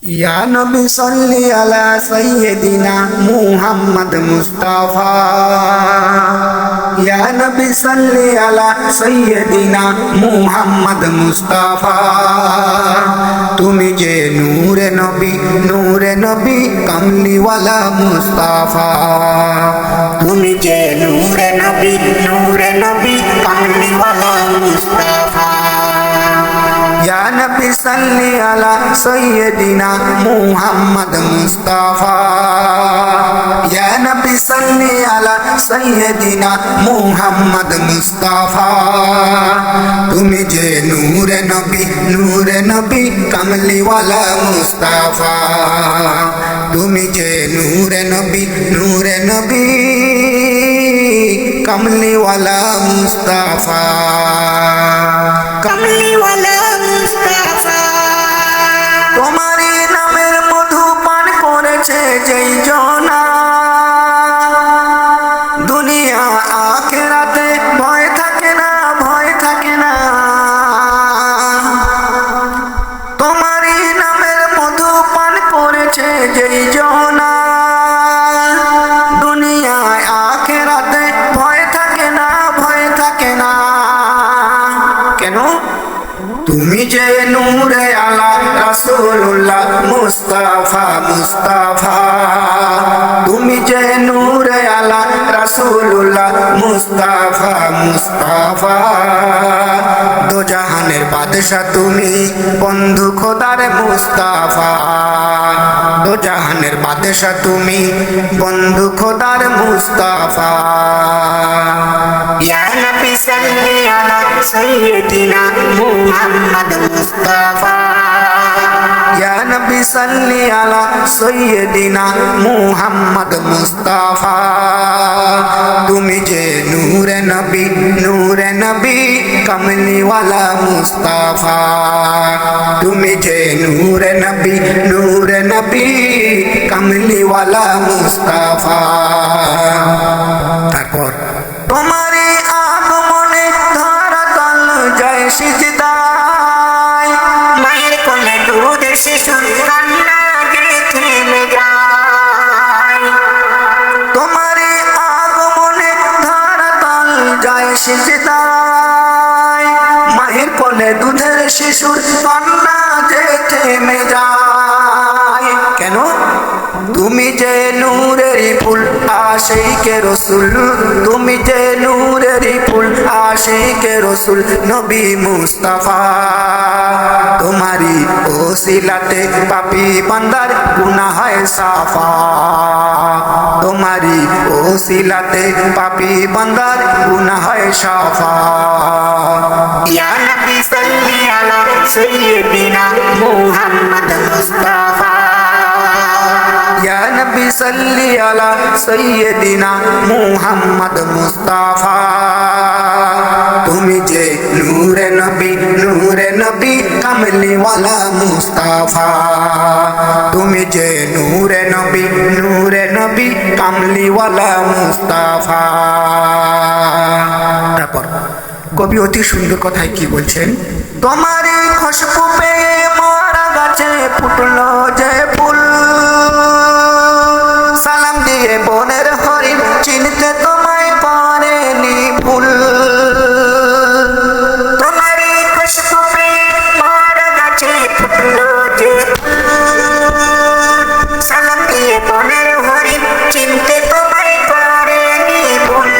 या नबी सल्ली अला सय्यदिना मुहम्मद मुस्तफा। या नबी सल्ली अला सय्यदिना मुहम्मद मुस्तफा। তুমি যে নূরে নবী কামলিওয়ালা মুস্তাফা। তুমি যে নূরে নবী কামলিওয়ালা মুস্তাফা। या नबी सल्ली अला सय्यदिना मुहम्मद मुस्तफा। या नबी सल्ली अला सय्यदिना मुहम्मद मुस्तफा। তুমি যে নূরে নবী কামলিওয়ালা মুস্তাফা। তুমি যে নূরে নবী কামলিওয়ালা মুস্তাফা। কামলিওয়ালা মুস্তাফা। তোমারই নামের মধু পান করেছে যেই জনা, দুনিয়া আখিরাতে ভয় থাকে না। তোমারই নামের মধু পান করেছে যেই জনা, দুনিয়ায় আখিরাতে ভয় থাকে না। কেন? তুমি যে নূরে আলা রাসূলুল্লাহ মুস্তাফা। তুমি যে নূরে আলা রাসূলুল্লাহ মুস্তাফা। দো জাহানের বাদশা তুমি, বন্ধু খোদার মুস্তাফা। দো জাহানের বাদশা তুমি, বন্ধু খোদার মুস্তাফা। ইয়া নবী সাল্লি আলা সয়্যিদিনা মুহাম্মদ মুস্তাফা। ইয়া নবী সাল্লি আলা সয়্যিদিনা মুহাম্মদ মুস্তাফা। তুমি যে নূরে নবী কমলিওয়ালা মুস্তাফা। তুমি যে নূরে নবী কমলিওয়ালা মুস্তাফা। তারপর তোমারই আগমনে ধরাতল যায় সিজদায়, মায়ের কোলে দুধের শিশুর কান্না গেয়ে থেমে যায়। তোমারই আগমনে ধরাতল যায় সিজদায়, মায়ের কোলে দুধের শিশুর কান্না গেয়ে থেমে যায়। কেন? তুমি যে নূরের ফুল আশিকে রসুল। তুমি যে নূরের ফুল আশিকে রসুল নবী মুস্তাফা। তোমারি ওসিলাতে পাপী বান্দার গুনাহ হয় সাফা। তোমারি ওসিলাতে পাপী বান্দার গুনাহ হয় সাফা। ইয়া নবী সাল্লি আলা সয়্যিদিনা মুহাম্মদ মুস্তাফা। या नबी सल्ली अला सय्यदिना मुहम्मद मुस्तफा। তুমি যে নূরে নবী কামলিওয়ালা মুস্তাফা। তুমি যে নূরে নবী কামলিওয়ালা মুস্তাফা। তারপর কবি অতি সুন্দর কথায় কি বলছেন? তোমারই খুশবু পেয়ে মরা গাছে ফুটলো যে ফুল, সালাম দিয়ে বনের হরিণ চিনতে তোমায় পারেনি ভুল। তোমারই খুশবু পেয়ে মরা গাছে ফুটলো যে ফুল, সালাম দিয়ে বনের হরিণ চিনতে তোমায় পারেনি ভুল।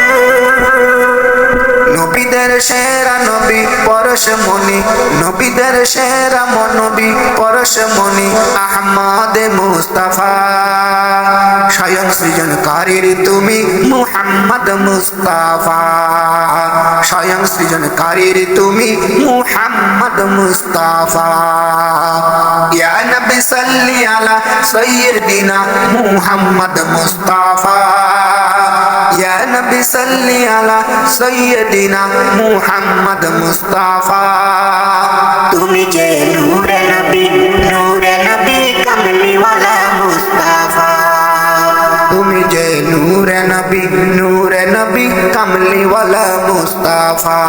নবীদের সেরা নবী পরশমণি, নবীদের সেরা নবী পরশমণি আহমদ মুস্তাফা। স্বয়ং সৃজনকারীর তুমি মুহাম্মদ মুস্তাফা। স্বয়ং সৃজনকারীর তুমি মুহাম্মদ মুস্তাফা। ইয়া নবী সাল্লি আলা সয়্যিদিনা মুহাম্মদ মুস্তাফা। ইয়া নবী সাল্লি আলা সয়্যিদিনা মুহাম্মদ মুস্তাফা। তুমি যে নূরে নবী কমলিওয়ালা মুস্তাফা। তুমি যে নূরে নবী কমলিওয়ালা মুস্তাফা।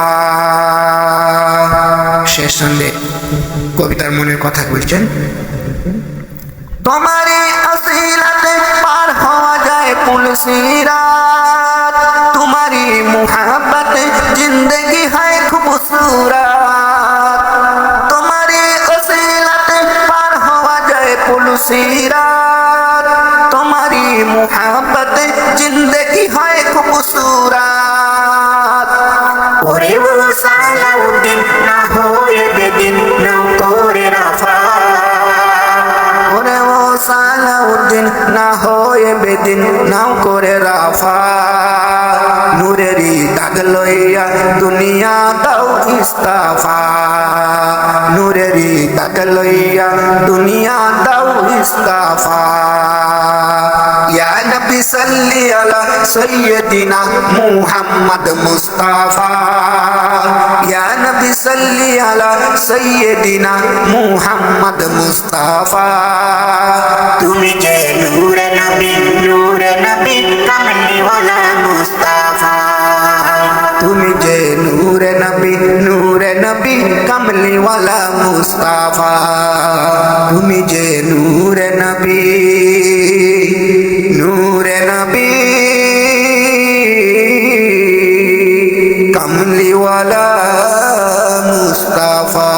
শেষ সন্ধ্যে কবিতার মনের কথা বলছেন। तुम्हारी असीलते पार हवा जाए पुल सिरात तुम्हारी मुहब्बत जिंदगी है खूबसूरत तुम्हारी असीलते पार हवा जाए पुल सिरात तुम्हारी मुहब्बत जिंदगी है खूबसूरत ওরে ও সালাউদ্দিন না হয়ে বেদিন নাও করে রাফা ওরে ও সালাউদ্দিন না হয়ে বেদিন নাও করে রাফা নূরেরই দাগ লইয়া দুনিয়া দাও ইস্তাফা নূরেরই দাগ লইয়া দুনিয়া দাও ইস্তাফা या नबी सल्ली अला सय्यदिना मुहम्मद मुस्ताफा या नबी सल्ली अला सय्यदिना मुहम्मद मुस्ताफा तुम्ही जे नूर नबी कमली वाला मुस्ताफा तुम्ही जे नूर नबी कमली वाला मुस्ताफा तुम्ही जे नूर नबी कमली वाला मुस्ताफा